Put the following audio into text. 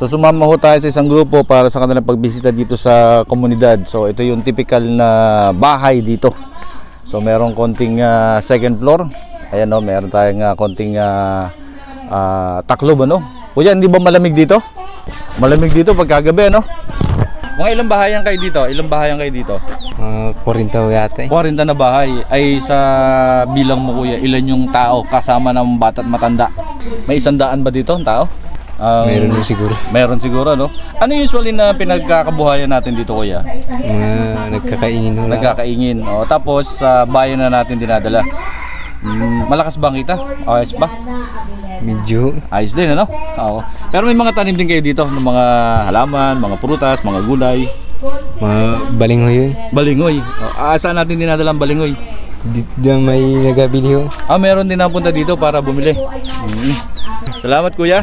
So sumama ho tayo sa isang grupo para sa kanilang pagbisita dito sa komunidad. So ito yung typical na bahay dito. So merong konting second floor. Ayan o, meron tayong konting taklob ano. Kuya, hindi ba malamig dito? Malamig dito pagkagabi ano? Mga ilang bahayan kayo dito? Ilang bahayan kayo dito? 40 yata eh. 40 na bahay. Ay sa bilang mo kuya, ilan yung tao kasama ng bata at matanda? May 100 ba dito ang tao? Meron din siguro. Meron siguro, no? Ano usually na pinagkakabuhayan natin dito, kuya? Mga nagkakaingin wala. Nagkakaingin. O, tapos sa bayan na natin dinadala. Malakas ba ang kita? Ayos ba? Medyo. Ayos din, ano? Oo. Pero may mga tanim din kayo dito ng mga halaman, mga prutas, mga gulay. Mga balinghoy yun. Balingoy. Saan natin dinadala ang balingoy? Dito may nagabili ho. Meron din napunta dito para bumili. Salamat, kuya.